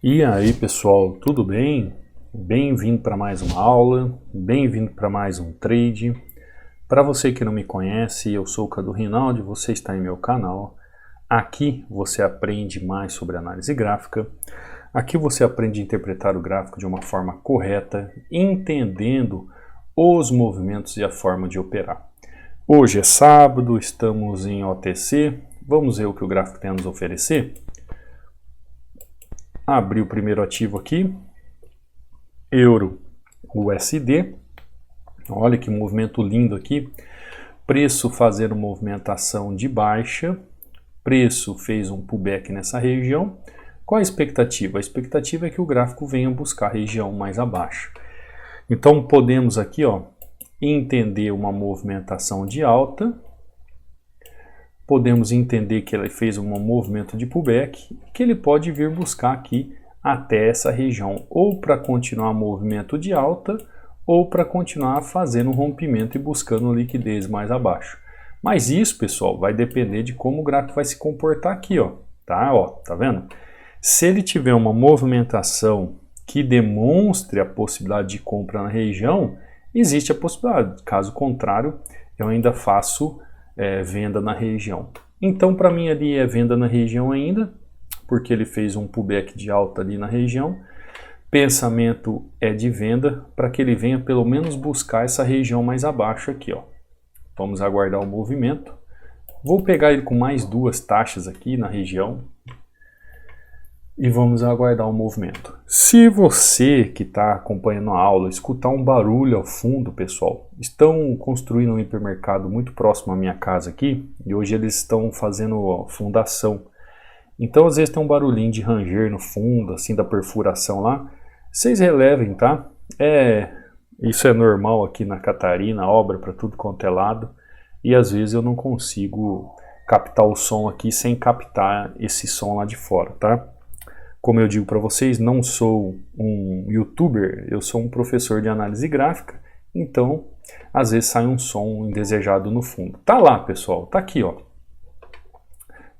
E aí pessoal, tudo bem? Bem-vindo para mais uma aula, bem-vindo para mais um trade. Para você que não me conhece, eu sou o Cadu Rinaldi, você está em meu canal. Aqui você aprende mais sobre análise gráfica. Aqui você aprende a interpretar o gráfico de uma forma correta, entendendo os movimentos e a forma de operar. Hoje é sábado, estamos em OTC. Vamos ver o que o gráfico tem a nos oferecer? Abri o primeiro ativo aqui, Euro USD. Olha que movimento lindo aqui. Preço fazendo movimentação de baixa. Preço fez um pullback nessa região. Qual a expectativa? A expectativa é que o gráfico venha buscar a região mais abaixo. Então podemos aqui, entender uma movimentação de alta. Podemos entender que ele fez um movimento de pullback, que ele pode vir buscar aqui até essa região, ou para continuar movimento de alta, ou para continuar fazendo um rompimento e buscando liquidez mais abaixo. Mas isso, pessoal, vai depender de como o gráfico vai se comportar aqui, tá vendo? Se ele tiver uma movimentação que demonstre a possibilidade de compra na região, existe a possibilidade. Caso contrário, eu ainda faço venda na região. Então para mim ali é venda na região ainda, porque ele fez um pullback de alta ali na região. Pensamento é de venda para que ele venha pelo menos buscar essa região mais abaixo aqui, Vamos aguardar o movimento. Vou pegar ele com mais duas taxas aqui na região e vamos aguardar o movimento. Se você que está acompanhando a aula escutar um barulho ao fundo, pessoal, estão construindo um hipermercado muito próximo à minha casa aqui e hoje eles estão fazendo fundação. Então às vezes tem um barulhinho de ranger no fundo, assim, da perfuração lá. Vocês relevem, tá? Isso é normal aqui na Catarina, obra para tudo quanto é lado. E às vezes eu não consigo captar o som aqui sem captar esse som lá de fora, tá? Como eu digo para vocês, não sou um youtuber, eu sou um professor de análise gráfica, então às vezes sai um som indesejado no fundo. Tá lá, pessoal, tá aqui,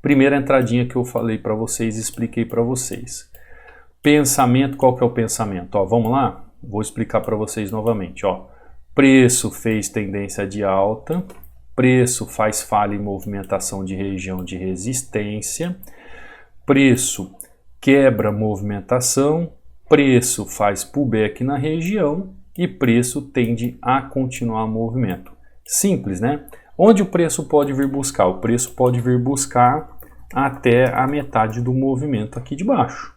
Primeira entradinha que eu falei para vocês, expliquei para vocês. Pensamento, qual que é o pensamento? Vamos lá? Vou explicar para vocês novamente, Preço fez tendência de alta, preço faz falha em movimentação de região de resistência, preço quebra movimentação, preço faz pullback na região e preço tende a continuar movimento. Simples, né? Onde o preço pode vir buscar? O preço pode vir buscar até a metade do movimento aqui de baixo.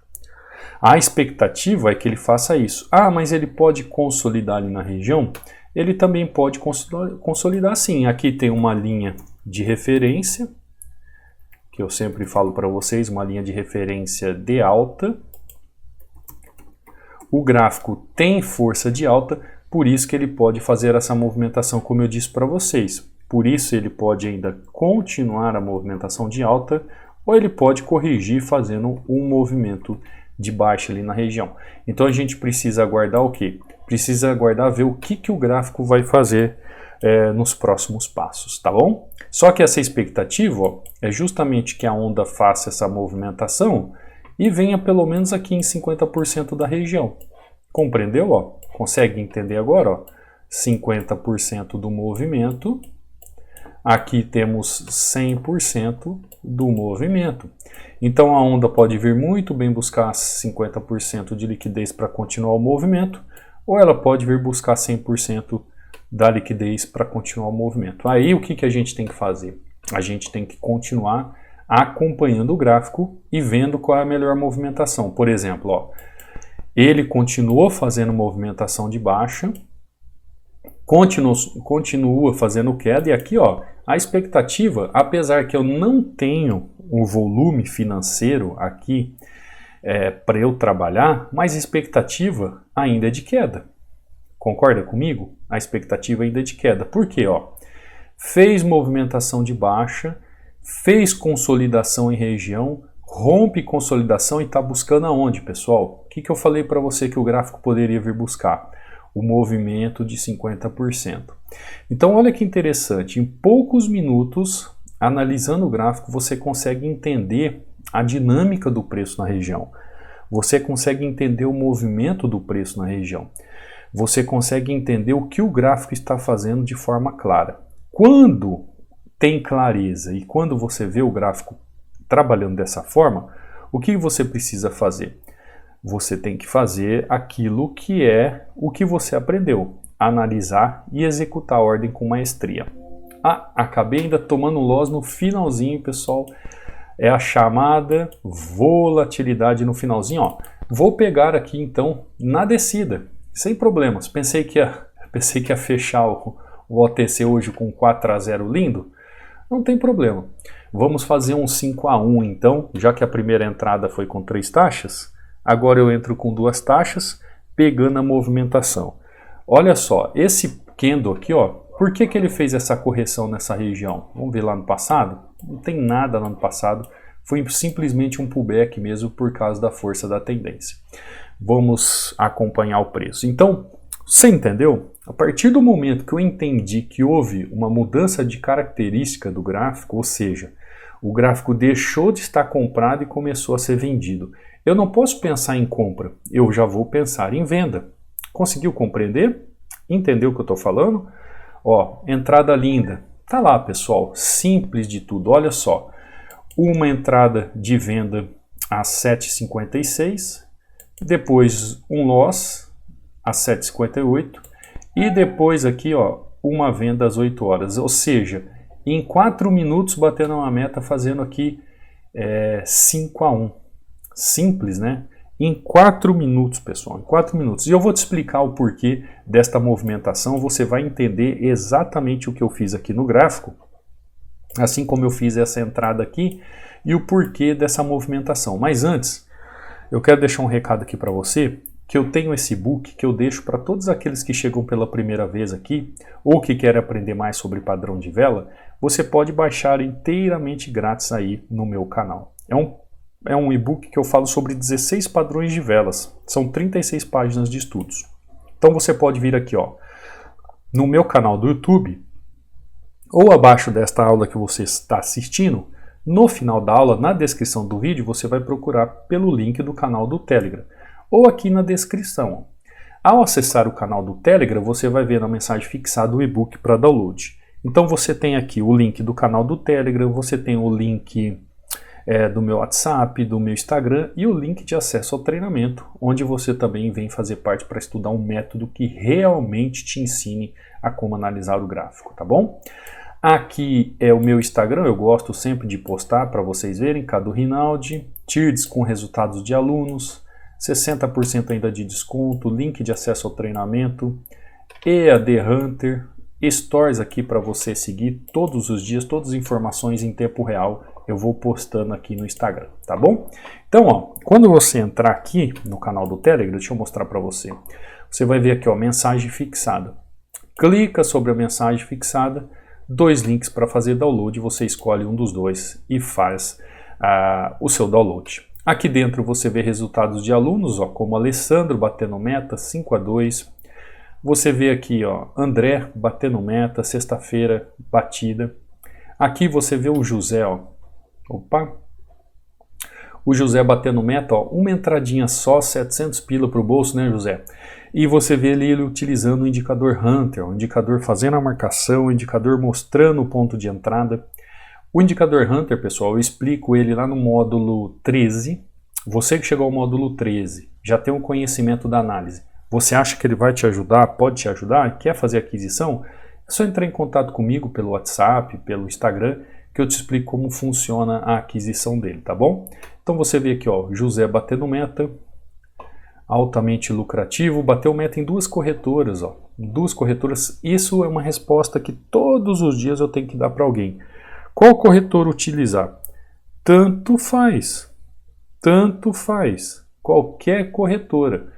A expectativa é que ele faça isso. Mas ele pode consolidar ali na região? Ele também pode consolidar sim. Aqui tem uma linha de referência, que eu sempre falo para vocês, uma linha de referência de alta. O gráfico tem força de alta, por isso que ele pode fazer essa movimentação, como eu disse para vocês. Por isso ele pode ainda continuar a movimentação de alta, ou ele pode corrigir fazendo um movimento de baixa ali na região. Então a gente precisa aguardar o quê? Precisa aguardar ver o que o gráfico vai fazer nos próximos passos, tá bom? Só que essa expectativa é justamente que a onda faça essa movimentação e venha pelo menos aqui em 50% da região. Compreendeu? Consegue entender agora? 50% do movimento. Aqui temos 100% do movimento. Então a onda pode vir muito bem buscar 50% de liquidez para continuar o movimento, ou ela pode vir buscar 100% da liquidez para continuar o movimento. Aí o que a gente tem que fazer? A gente tem que continuar acompanhando o gráfico e vendo qual é a melhor movimentação. Por exemplo, ele continuou fazendo movimentação de baixa, continua fazendo queda, e aqui a expectativa, apesar que eu não tenho o volume financeiro aqui para eu trabalhar, mas a expectativa ainda é de queda. Concorda comigo? A expectativa ainda é de queda. Por quê? Fez movimentação de baixa, fez consolidação em região, rompe consolidação e está buscando aonde, pessoal? O que eu falei para você que o gráfico poderia vir buscar? O movimento de 50%. Então olha que interessante, em poucos minutos, analisando o gráfico, você consegue entender a dinâmica do preço na região. você consegue entender o movimento do preço na região. Você consegue entender o que o gráfico está fazendo de forma clara. Quando tem clareza e quando você vê o gráfico trabalhando dessa forma, o que você precisa fazer? Você tem que fazer aquilo que é o que você aprendeu, analisar e executar a ordem com maestria. Acabei ainda tomando um loss no finalzinho, pessoal. É a chamada volatilidade no finalzinho. Ó. Vou pegar aqui então na descida, sem problemas. Pensei que ia fechar o OTC hoje com 4-0 lindo. Não tem problema. Vamos fazer um 5-1 então, já que a primeira entrada foi com 3 taxas. Agora eu entro com 2 taxas, pegando a movimentação. Olha só, esse candle aqui, ó, por que ele fez essa correção nessa região? Vamos ver lá no passado? Não tem nada lá no passado, foi simplesmente um pullback mesmo por causa da força da tendência. Vamos acompanhar o preço. Então, você entendeu? A partir do momento que eu entendi que houve uma mudança de característica do gráfico, ou seja, o gráfico deixou de estar comprado e começou a ser vendido. Eu não posso pensar em compra, eu já vou pensar em venda. Conseguiu compreender? Entendeu o que eu estou falando? Ó, entrada linda. Tá lá, pessoal, simples de tudo. Olha só, uma entrada de venda às 7h56, depois um loss às 7h58 e depois aqui, ó, uma venda às 8 horas. Ou seja, em 4 minutos batendo uma meta, fazendo aqui 5-1. Simples, né? Em 4 minutos, pessoal, em 4 minutos. E eu vou te explicar o porquê desta movimentação, você vai entender exatamente o que eu fiz aqui no gráfico, assim como eu fiz essa entrada aqui, e o porquê dessa movimentação. Mas antes, eu quero deixar um recado aqui para você, que eu tenho esse e-book que eu deixo para todos aqueles que chegam pela primeira vez aqui, ou que querem aprender mais sobre padrão de vela, você pode baixar inteiramente grátis aí no meu canal. É um e-book que eu falo sobre 16 padrões de velas. São 36 páginas de estudos. Então você pode vir aqui, ó, no meu canal do YouTube, ou abaixo desta aula que você está assistindo, no final da aula, na descrição do vídeo, você vai procurar pelo link do canal do Telegram. Ou aqui na descrição. Ao acessar o canal do Telegram, você vai ver na mensagem fixada o e-book para download. Então você tem aqui o link do canal do Telegram, você tem o link do meu WhatsApp, do meu Instagram e o link de acesso ao treinamento, onde você também vem fazer parte para estudar um método que realmente te ensine a como analisar o gráfico, tá bom? Aqui é o meu Instagram, eu gosto sempre de postar para vocês verem, Cadu Rinaldi, TIRDS com resultados de alunos, 60% ainda de desconto, link de acesso ao treinamento, EAD Hunter, Stories aqui para você seguir todos os dias, todas as informações em tempo real eu vou postando aqui no Instagram, tá bom? Então, ó, quando você entrar aqui no canal do Telegram, deixa eu mostrar para você. Você vai ver aqui, ó, mensagem fixada. Clica sobre a mensagem fixada, 2 links para fazer download, você escolhe um dos 2 e faz o seu download. Aqui dentro você vê resultados de alunos, ó, como Alessandro batendo meta, 5-2. Você vê aqui, ó, André batendo meta, sexta-feira batida. Aqui você vê o José, ó. Opa! O José batendo meta, ó, uma entradinha só, 700 pila para o bolso, né, José? E você vê ele utilizando o indicador Hunter, o indicador fazendo a marcação, o indicador mostrando o ponto de entrada. O indicador Hunter, pessoal, eu explico ele lá no módulo 13. Você que chegou ao módulo 13, já tem um conhecimento da análise. Você acha que ele vai te ajudar, pode te ajudar, quer fazer aquisição? É só entrar em contato comigo pelo WhatsApp, pelo Instagram, que eu te explico como funciona a aquisição dele, tá bom? Então você vê aqui, ó, José batendo meta, altamente lucrativo, bateu meta em 2 corretoras, ó, 2 corretoras. Isso é uma resposta que todos os dias eu tenho que dar para alguém. Qual corretor utilizar? Tanto faz, qualquer corretora.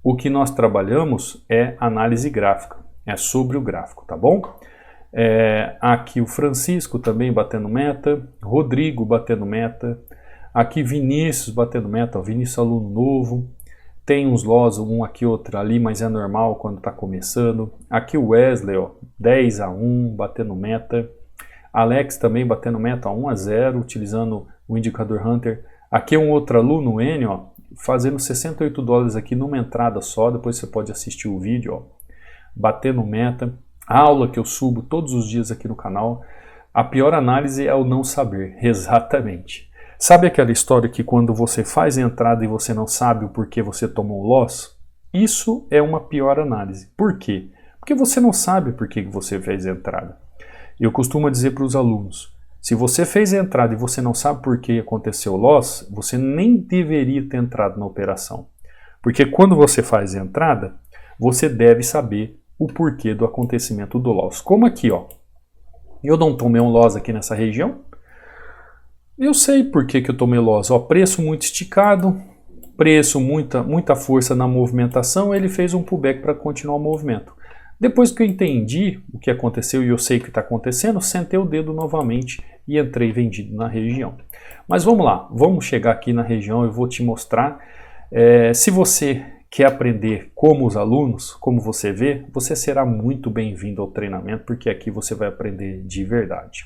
O que nós trabalhamos é análise gráfica, é sobre o gráfico, tá bom? Aqui o Francisco também batendo meta, Rodrigo batendo meta, aqui Vinícius batendo meta, ó, Vinícius aluno novo, tem uns loss, um aqui, outro ali, mas é normal quando está começando. Aqui o Wesley, ó, 10-1 batendo meta, Alex também batendo meta 1-0, utilizando o indicador Hunter. Aqui um outro aluno, o Enio, ó, fazendo 68 dólares aqui numa entrada só. Depois você pode assistir o vídeo, ó, batendo meta. A aula que eu subo todos os dias aqui no canal. A pior análise é o não saber, exatamente. Sabe aquela história que quando você faz a entrada e você não sabe o porquê você tomou um loss? Isso é uma pior análise. Por quê? Porque você não sabe por que você fez a entrada. Eu costumo dizer para os alunos, se você fez a entrada e você não sabe por que aconteceu o loss, você nem deveria ter entrado na operação. Porque quando você faz a entrada, você deve saber o porquê do acontecimento do loss. Como aqui, ó. Eu não tomei um loss aqui nessa região. Eu sei por que eu tomei loss. Ó, preço muito esticado, preço, muita força na movimentação, ele fez um pullback para continuar o movimento. Depois que eu entendi o que aconteceu e eu sei o que está acontecendo, sentei o dedo novamente e entrei vendido na região. Mas vamos lá, vamos chegar aqui na região, eu vou te mostrar. Se você quer aprender como os alunos, como você vê, você será muito bem-vindo ao treinamento, porque aqui você vai aprender de verdade.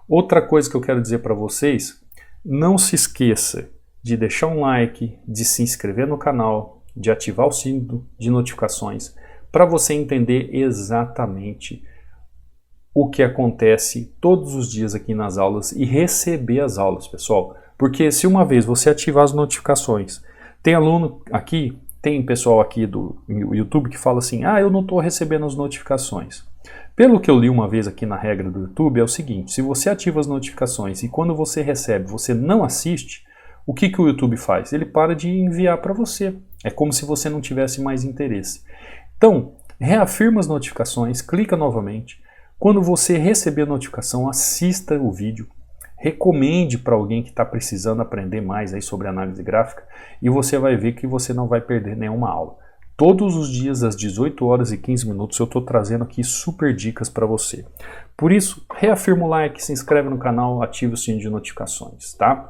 Outra coisa que eu quero dizer para vocês, não se esqueça de deixar um like, de se inscrever no canal, de ativar o sino de notificações, para você entender exatamente o que acontece todos os dias aqui nas aulas e receber as aulas, pessoal. Porque se uma vez você ativar as notificações, tem aluno aqui, tem pessoal aqui do YouTube que fala assim, eu não estou recebendo as notificações. Pelo que eu li uma vez aqui na regra do YouTube, é o seguinte, se você ativa as notificações e quando você recebe, você não assiste, o que o YouTube faz? Ele para de enviar para você. É como se você não tivesse mais interesse. Então, reafirma as notificações, clica novamente. Quando você receber a notificação, assista o vídeo. Recomende para alguém que está precisando aprender mais aí sobre análise gráfica e você vai ver que você não vai perder nenhuma aula. Todos os dias às 18 horas e 15 minutos eu estou trazendo aqui super dicas para você. Por isso, reafirma o like, se inscreve no canal, ativa o sininho de notificações, tá?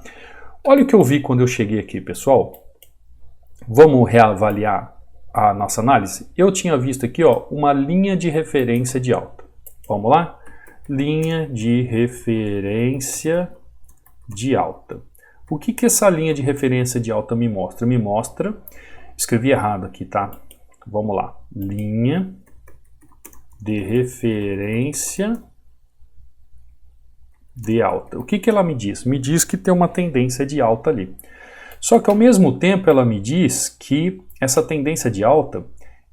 Olha o que eu vi quando eu cheguei aqui, pessoal. Vamos reavaliar a nossa análise? Eu tinha visto aqui, ó, uma linha de referência de alta. Vamos lá? Linha de referência de alta. O que essa linha de referência de alta me mostra? Me mostra, escrevi errado aqui, tá? Vamos lá. Linha de referência de alta. O que ela me diz? Me diz que tem uma tendência de alta ali. Só que ao mesmo tempo ela me diz que essa tendência de alta,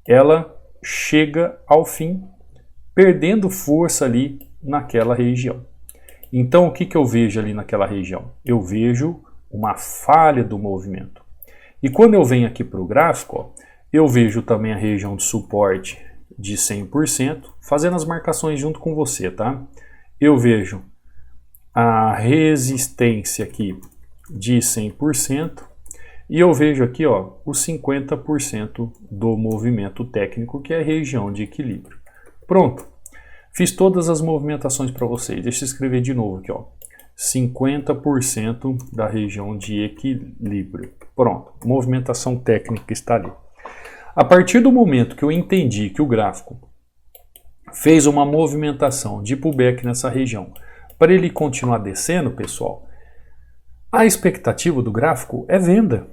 ela chega ao fim, perdendo força ali naquela região. Então o que eu vejo ali naquela região? Eu vejo uma falha do movimento. E quando eu venho aqui para o gráfico, ó, eu vejo também a região de suporte de 100%, fazendo as marcações junto com você, tá? Eu vejo a resistência aqui de 100%, e eu vejo aqui, ó, os 50% do movimento técnico, que é a região de equilíbrio. Pronto. Fiz todas as movimentações para vocês. Deixa eu escrever de novo aqui, ó. 50% da região de equilíbrio. Pronto. Movimentação técnica está ali. A partir do momento que eu entendi que o gráfico fez uma movimentação de pullback nessa região, para ele continuar descendo, pessoal, a expectativa do gráfico é venda.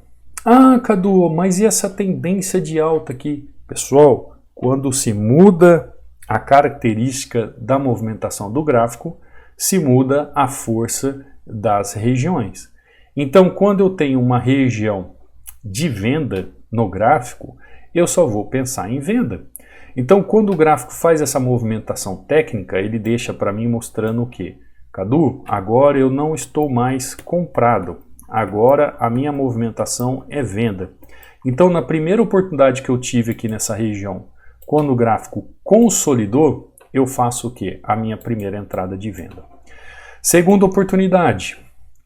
Cadu, mas e essa tendência de alta aqui? Pessoal, quando se muda a característica da movimentação do gráfico, se muda a força das regiões. Então, quando eu tenho uma região de venda no gráfico, eu só vou pensar em venda. Então, quando o gráfico faz essa movimentação técnica, ele deixa para mim mostrando o quê? Cadu, agora eu não estou mais comprado. Agora a minha movimentação é venda. Então, na primeira oportunidade que eu tive aqui nessa região, quando o gráfico consolidou, eu faço o quê? A minha primeira entrada de venda. Segunda oportunidade,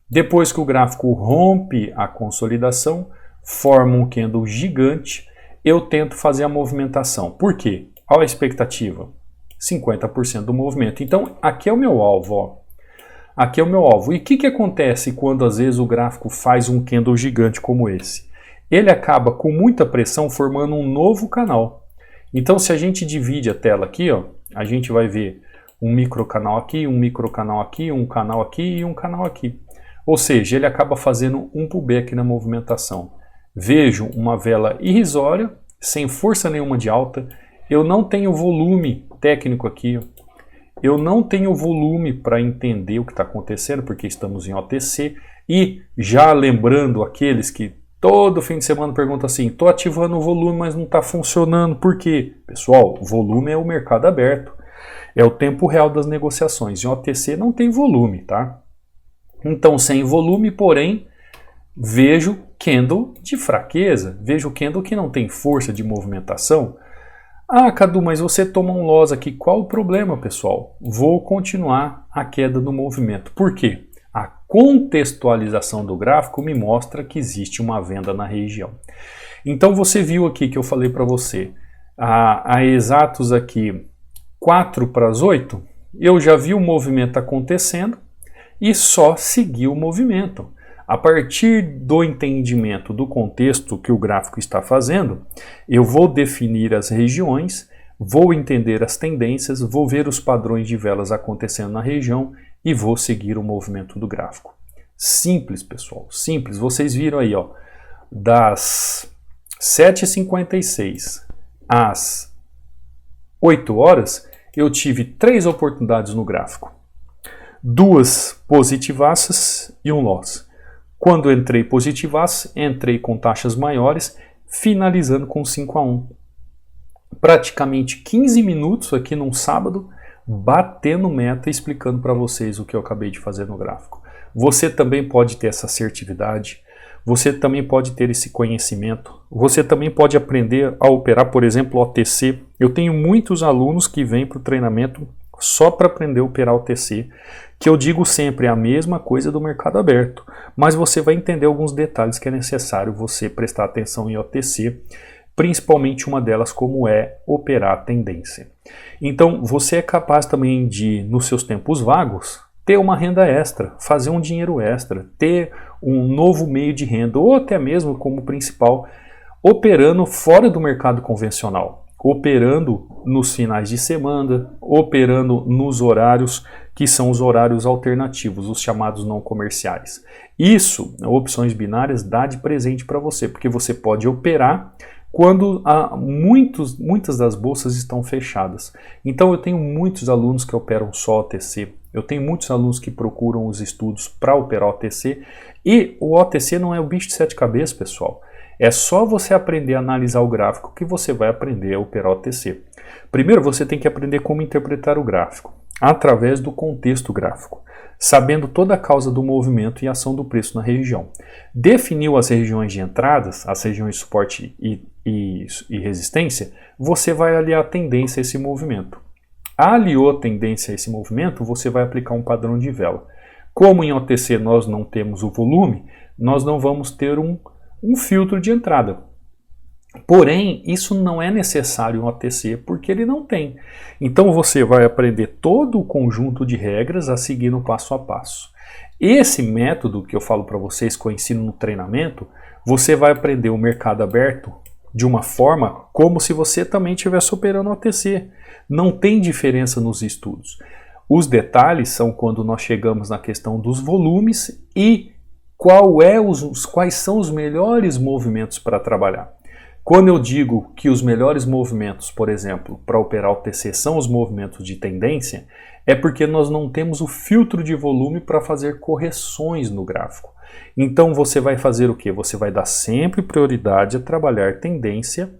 depois que o gráfico rompe a consolidação, forma um candle gigante, eu tento fazer a movimentação. Por quê? Olha a expectativa, 50% do movimento. Então, aqui é o meu alvo, ó. Aqui é o meu alvo. E o que acontece quando às vezes o gráfico faz um candle gigante como esse? Ele acaba com muita pressão formando um novo canal. Então se a gente divide a tela aqui, ó, a gente vai ver um microcanal aqui, um microcanal aqui, um canal aqui e um canal aqui. Ou seja, ele acaba fazendo um pullback na movimentação. vejo uma vela irrisória, sem força nenhuma de alta, eu não tenho volume técnico aqui, eu não tenho volume para entender o que está acontecendo, porque estamos em OTC, e já lembrando aqueles que todo fim de semana perguntam assim, estou ativando o volume, mas não está funcionando, por quê? Pessoal, volume é o mercado aberto, é o tempo real das negociações, em OTC não tem volume, tá? Então, sem volume, porém, vejo candle de fraqueza, vejo candle que não tem força de movimentação. Ah, Cadu, mas você toma um loss aqui, qual o problema, pessoal? Vou continuar a queda do movimento. Por quê? A contextualização do gráfico me mostra que existe uma venda na região. Então você viu aqui que eu falei para você, a exatos aqui 4 para as 8, eu já vi o movimento acontecendo e só segui o movimento. A partir do entendimento do contexto que o gráfico está fazendo, eu vou definir as regiões, vou entender as tendências, vou ver os padrões de velas acontecendo na região e vou seguir o movimento do gráfico. Simples, pessoal, simples. Vocês viram aí, ó, das 7h56 às 8 horas, eu tive 3 oportunidades no gráfico. 2 positivaças e um loss. Quando entrei positivaço, entrei com taxas maiores, finalizando com 5-1. Praticamente 15 minutos aqui num sábado, batendo meta, explicando para vocês o que eu acabei de fazer no gráfico. Você também pode ter essa assertividade, você também pode ter esse conhecimento, você também pode aprender a operar, por exemplo, OTC. Eu tenho muitos alunos que vêm para o treinamento só para aprender a operar OTC, que eu digo sempre a mesma coisa do mercado aberto, mas você vai entender alguns detalhes que é necessário você prestar atenção em OTC, principalmente uma delas como é operar a tendência. Então você é capaz também de, nos seus tempos vagos, ter uma renda extra, fazer um dinheiro extra, ter um novo meio de renda, ou até mesmo como principal, operando fora do mercado convencional, operando nos finais de semana, operando nos horários que são os horários alternativos, os chamados não comerciais. Isso, opções binárias, dá de presente para você, porque você pode operar quando muitas das bolsas estão fechadas. Então eu tenho muitos alunos que operam só OTC, eu tenho muitos alunos que procuram os estudos para operar OTC, e o OTC não é o bicho de 7 cabeças, pessoal. É só você aprender a analisar o gráfico que você vai aprender a operar OTC. Primeiro você tem que aprender como interpretar o gráfico, através do contexto gráfico, sabendo toda a causa do movimento e ação do preço na região. Definiu as regiões de entradas, as regiões de suporte e resistência, você vai aliar a tendência a esse movimento. Aliou a tendência a esse movimento, você vai aplicar um padrão de vela. Como em OTC nós não temos o volume, nós não vamos ter um filtro de entrada. Porém, isso não é necessário em OTC porque ele não tem. Então você vai aprender todo o conjunto de regras a seguir no passo a passo. Esse método que eu falo para vocês, que eu ensino no treinamento, você vai aprender o mercado aberto de uma forma como se você também estivesse operando OTC. Não tem diferença nos estudos. Os detalhes são quando nós chegamos na questão dos volumes e quais são os melhores movimentos para trabalhar. Quando eu digo que os melhores movimentos, por exemplo, para operar OTC são os movimentos de tendência, é porque nós não temos o filtro de volume para fazer correções no gráfico. Então você vai fazer o quê? Você vai dar sempre prioridade a trabalhar tendência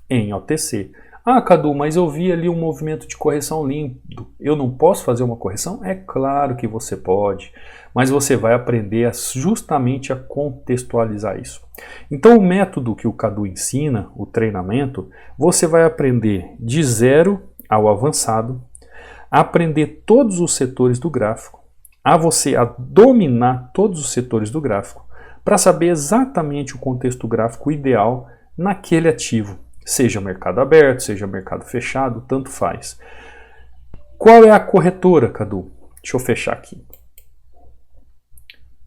em OTC. Ah, Cadu, mas eu vi ali um movimento de correção límpido. Eu não posso fazer uma correção? É claro que você pode, mas você vai aprender justamente a contextualizar isso. Então o método que o Cadu ensina, o treinamento, você vai aprender de 0 ao avançado, aprender todos os setores do gráfico, a dominar todos os setores do gráfico, para saber exatamente o contexto gráfico ideal naquele ativo. Seja mercado aberto, seja mercado fechado, tanto faz. Qual é a corretora, Cadu? Deixa eu fechar aqui.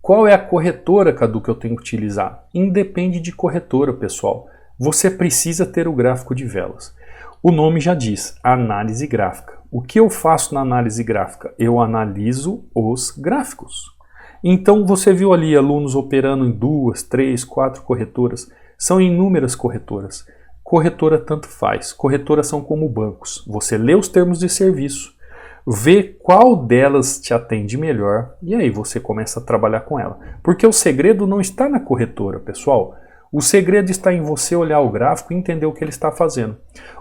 Qual é a corretora, Cadu, que eu tenho que utilizar? Independe de corretora, pessoal. Você precisa ter o gráfico de velas. O nome já diz, análise gráfica. O que eu faço na análise gráfica? Eu analiso os gráficos. Então você viu ali alunos operando em 2, 3, 4 corretoras. São inúmeras corretoras. Corretora tanto faz. Corretoras são como bancos. Você lê os termos de serviço, vê qual delas te atende melhor e aí você começa a trabalhar com ela. Porque o segredo não está na corretora, pessoal. O segredo está em você olhar o gráfico e entender o que ele está fazendo.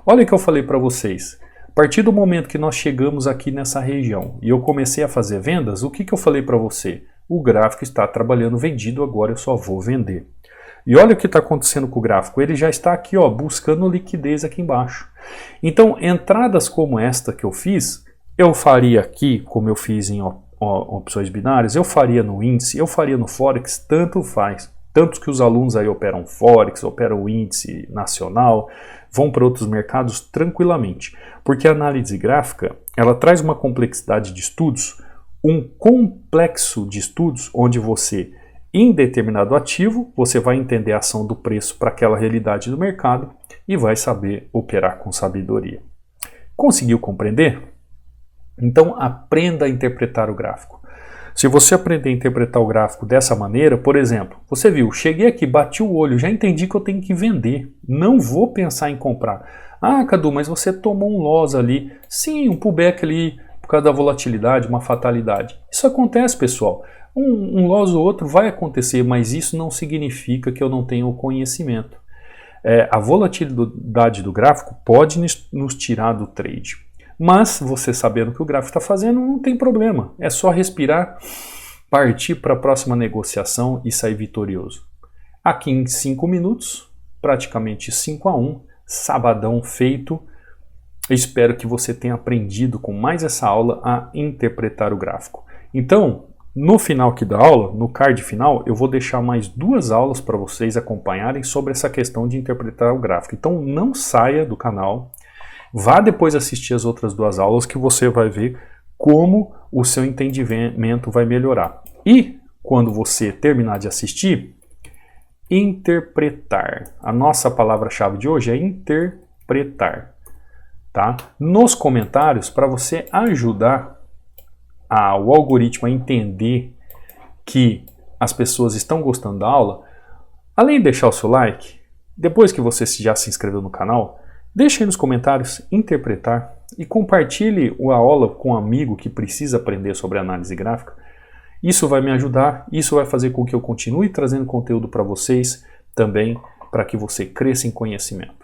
Olha o que eu falei para vocês. A partir do momento que nós chegamos aqui nessa região e eu comecei a fazer vendas, o que eu falei para você? O gráfico está trabalhando vendido, agora eu só vou vender. E olha o que está acontecendo com o gráfico, ele já está aqui ó, buscando liquidez aqui embaixo. Então, entradas como esta que eu fiz, eu faria aqui, como eu fiz em opções binárias, eu faria no índice, eu faria no Forex, tanto faz. Tanto que os alunos aí operam Forex, operam o índice nacional, vão para outros mercados tranquilamente. Porque a análise gráfica, ela traz uma complexidade de estudos, um complexo de estudos, onde você, em determinado ativo, você vai entender a ação do preço para aquela realidade do mercado e vai saber operar com sabedoria. Conseguiu compreender? Então aprenda a interpretar o gráfico. Se você aprender a interpretar o gráfico dessa maneira, por exemplo, você viu, cheguei aqui, bati o olho, já entendi que eu tenho que vender, não vou pensar em comprar. Ah, Cadu, mas você tomou um loss ali. Sim, um pullback ali por causa da volatilidade, uma fatalidade. Isso acontece, pessoal. Um loss ou outro vai acontecer, mas isso não significa que eu não tenho o conhecimento. A volatilidade do gráfico pode nos tirar do trade. Mas você sabendo o que o gráfico está fazendo, não tem problema. É só respirar, partir para a próxima negociação e sair vitorioso. Aqui em 5 minutos, praticamente 5-1, sabadão feito. Espero que você tenha aprendido com mais essa aula a interpretar o gráfico. Então, no final aqui da aula, no card final, eu vou deixar mais 2 aulas para vocês acompanharem sobre essa questão de interpretar o gráfico. Então não saia do canal. Vá depois assistir as outras 2 aulas que você vai ver como o seu entendimento vai melhorar. E quando você terminar de assistir, interpretar. A nossa palavra-chave de hoje é interpretar. Tá? Nos comentários, para você ajudar o algoritmo a entender que as pessoas estão gostando da aula, além de deixar o seu like, depois que você já se inscreveu no canal, deixe aí nos comentários interpretar e compartilhe a aula com um amigo que precisa aprender sobre análise gráfica. Isso vai me ajudar, isso vai fazer com que eu continue trazendo conteúdo para vocês também, para que você cresça em conhecimento.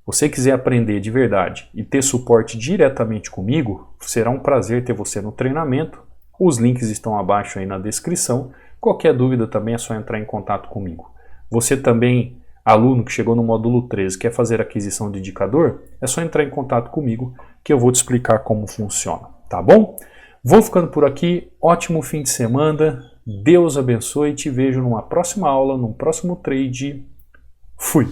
Você quiser aprender de verdade e ter suporte diretamente comigo, será um prazer ter você no treinamento. Os links estão abaixo aí na descrição. Qualquer dúvida também é só entrar em contato comigo. Você também, aluno que chegou no módulo 13, quer fazer aquisição de indicador, é só entrar em contato comigo que eu vou te explicar como funciona, tá bom? Vou ficando por aqui, ótimo fim de semana, Deus abençoe e te vejo numa próxima aula, num próximo trade. Fui!